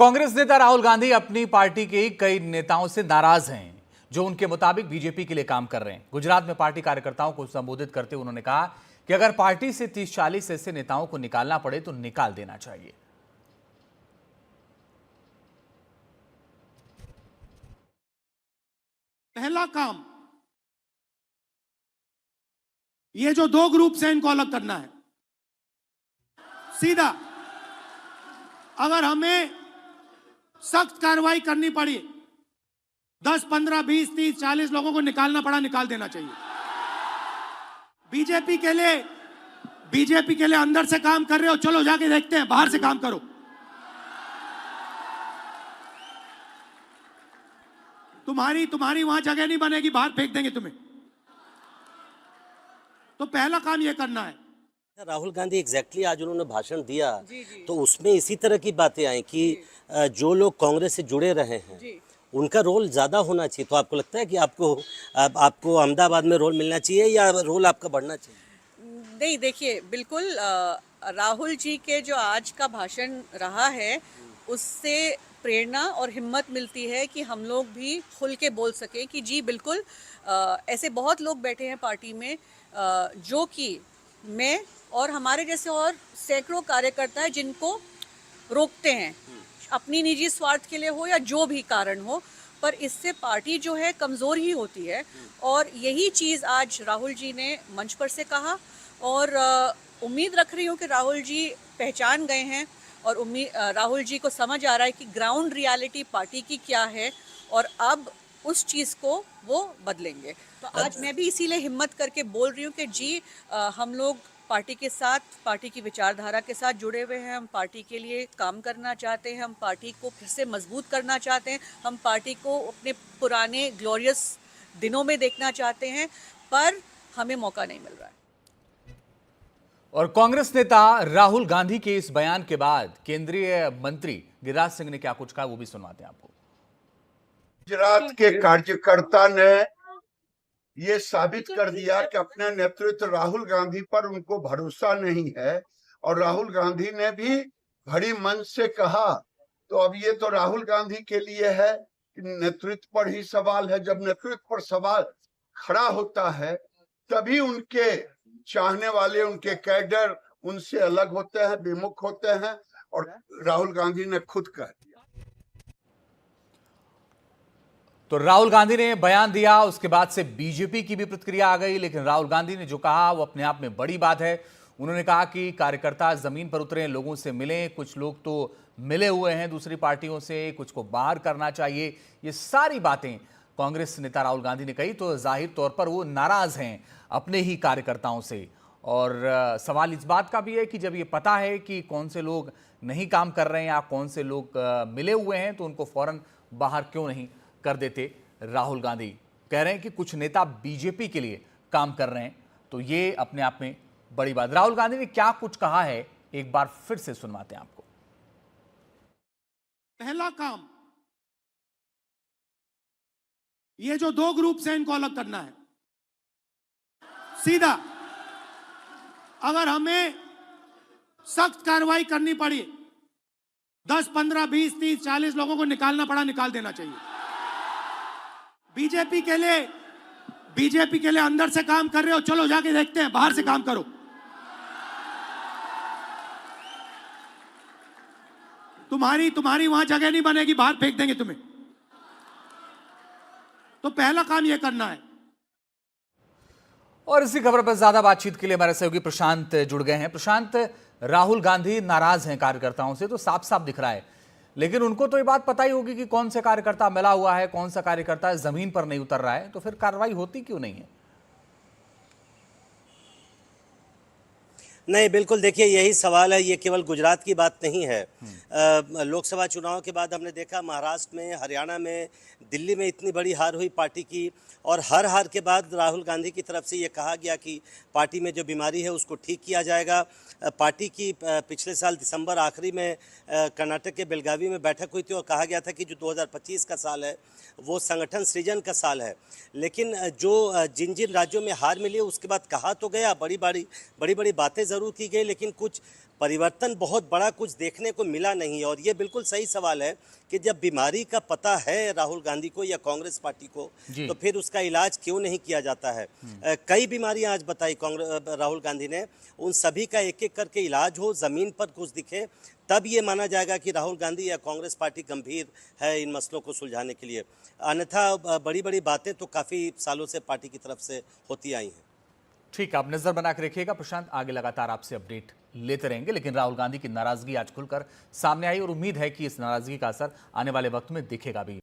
कांग्रेस नेता राहुल गांधी अपनी पार्टी के कई नेताओं से नाराज हैं जो उनके मुताबिक बीजेपी के लिए काम कर रहे हैं। गुजरात में पार्टी कार्यकर्ताओं को संबोधित करते हुए उन्होंने कहा कि अगर पार्टी से 30-40 ऐसे नेताओं को निकालना पड़े तो निकाल देना चाहिए। पहला काम, ये जो दो ग्रुप है इनको अलग करना है सीधा। अगर हमें सख्त कार्रवाई करनी पड़ी, 10, 15, 20, 30, 40 लोगों को निकालना पड़ा, निकाल देना चाहिए। बीजेपी के लिए अंदर से काम कर रहे हो, चलो जाके देखते हैं, बाहर से काम करो। तुम्हारी वहां जगह नहीं बनेगी, बाहर फेंक देंगे तुम्हें। तो पहला काम ये करना है। राहुल गांधी एग्जैक्टली आज उन्होंने भाषण दिया तो उसमें इसी तरह की बातें आई कि जो लोग कांग्रेस से जुड़े रहे हैं उनका रोल ज़्यादा होना चाहिए। तो आपको लगता है कि आपको अहमदाबाद में रोल मिलना चाहिए या रोल आपका बढ़ना चाहिए? नहीं, देखिए, बिल्कुल राहुल जी के जो आज का भाषण रहा है उससे प्रेरणा और हिम्मत मिलती है कि हम लोग भी खुल के बोल सकें कि जी बिल्कुल ऐसे बहुत लोग बैठे हैं पार्टी में जो कि मैं और हमारे जैसे और सैकड़ों कार्यकर्ता हैं जिनको रोकते हैं, अपनी निजी स्वार्थ के लिए हो या जो भी कारण हो, पर इससे पार्टी जो है कमज़ोर ही होती है। और यही चीज़ आज राहुल जी ने मंच पर से कहा और उम्मीद रख रही हूँ कि राहुल जी पहचान गए हैं और राहुल जी को समझ आ रहा है कि ग्राउंड रियलिटी पार्टी की क्या है और अब उस चीज़ को वो बदलेंगे। तो आज मैं भी इसीलिए हिम्मत करके बोल रही हूँ कि जी हम लोग पार्टी के साथ, पार्टी की विचारधारा के साथ जुड़े हुए हैं। हम पार्टी के लिए काम करना चाहते हैं, हम पार्टी को फिर से मजबूत करना चाहते हैं, हम पार्टी को अपने पुराने ग्लोरियस दिनों में देखना चाहते हैं, पर हमें मौका नहीं मिल रहा है। और कांग्रेस नेता राहुल गांधी के इस बयान के बाद केंद्रीय मंत्री गिरिराज सिंह ने क्या कुछ कहा वो भी सुनवाते हैं आपको। गुजरात के कार्यकर्ता ने ये साबित कर दिया कि अपने नेतृत्व राहुल गांधी पर उनको भरोसा नहीं है और राहुल गांधी ने भी भरी मन से कहा। तो अब ये तो राहुल गांधी के लिए है कि नेतृत्व पर ही सवाल है। जब नेतृत्व पर सवाल खड़ा होता है तभी उनके चाहने वाले, उनके कैडर उनसे अलग होते हैं, विमुख होते हैं। और राहुल गांधी ने खुद कह दिया। तो राहुल गांधी ने बयान दिया, उसके बाद से बीजेपी की भी प्रतिक्रिया आ गई, लेकिन राहुल गांधी ने जो कहा वो अपने आप में बड़ी बात है। उन्होंने कहा कि कार्यकर्ता जमीन पर उतरे, लोगों से मिलें। कुछ लोग तो मिले हुए हैं दूसरी पार्टियों से, कुछ को बाहर करना चाहिए। ये सारी बातें कांग्रेस नेता राहुल गांधी ने कही तो जाहिर तौर पर वो नाराज हैं अपने ही कार्यकर्ताओं से। और सवाल इस बात का भी है कि जब ये पता है कि कौन से लोग नहीं काम कर रहे हैं या कौन से लोग मिले हुए हैं तो उनको फौरन बाहर क्यों नहीं कर देते। राहुल गांधी कह रहे हैं कि कुछ नेता बीजेपी के लिए काम कर रहे हैं, तो ये अपने आप में बड़ी बात। राहुल गांधी ने क्या कुछ कहा है एक बार फिर से सुनवाते हैं आपको। पहला काम, ये जो दो ग्रुप हैं इनको अलग करना है सीधा। अगर हमें सख्त कार्रवाई करनी पड़ी, 10, 15, 20, 30, 40 लोगों को निकालना पड़ा, निकाल देना चाहिए। बीजेपी के लिए अंदर से काम कर रहे हो, चलो जाके देखते हैं, बाहर से काम करो। तुम्हारी वहां जगह नहीं बनेगी, बाहर फेंक देंगे तुम्हें। तो पहला काम यह करना है। और इसी खबर पर ज्यादा बातचीत के लिए हमारे सहयोगी प्रशांत जुड़ गए हैं। प्रशांत, राहुल गांधी नाराज हैं कार्यकर्ताओं से तो साफ साफ दिख रहा है, लेकिन उनको तो ये बात पता ही होगी कि कौन सा कार्यकर्ता मिला हुआ है, कौन सा कार्यकर्ता जमीन पर नहीं उतर रहा है, तो फिर कार्रवाई होती क्यों नहीं है? नहीं, बिल्कुल, देखिए यही सवाल है। ये केवल गुजरात की बात नहीं है। लोकसभा चुनाव के बाद हमने देखा महाराष्ट्र में, हरियाणा में, दिल्ली में इतनी बड़ी हार हुई पार्टी की, और हर हार के बाद राहुल गांधी की तरफ से ये कहा गया कि पार्टी में जो बीमारी है उसको ठीक किया जाएगा। पार्टी की पिछले साल दिसंबर आखिरी में कर्नाटक के बेलगावी में बैठक हुई थी और कहा गया था कि जो 2025 का साल है वो संगठन सृजन का साल है। लेकिन जो जिन जिन राज्यों में हार मिली उसके बाद कहा तो गया, बड़ी बड़ी बातें ज़रूर जरूर की गई, लेकिन कुछ परिवर्तन बहुत बड़ा कुछ देखने को मिला नहीं। और ये बिल्कुल सही सवाल है कि जब बीमारी का पता है राहुल गांधी को या कांग्रेस पार्टी को, तो फिर उसका इलाज क्यों नहीं किया जाता है। कई बीमारियां आज बताई राहुल गांधी ने, उन सभी का एक एक करके इलाज हो, जमीन पर कुछ दिखे, तब ये माना जाएगा कि राहुल गांधी या कांग्रेस पार्टी गंभीर है इन मसलों को सुलझाने के लिए। अन्यथा बड़ी बड़ी बातें तो काफ़ी सालों से पार्टी की तरफ से होती आई हैं। ठीक है, आप नजर बना के रखिएगा प्रशांत, आगे लगातार आपसे अपडेट लेते रहेंगे। लेकिन राहुल गांधी की नाराजगी आज खुलकर सामने आई और उम्मीद है कि इस नाराजगी का असर आने वाले वक्त में दिखेगा भी।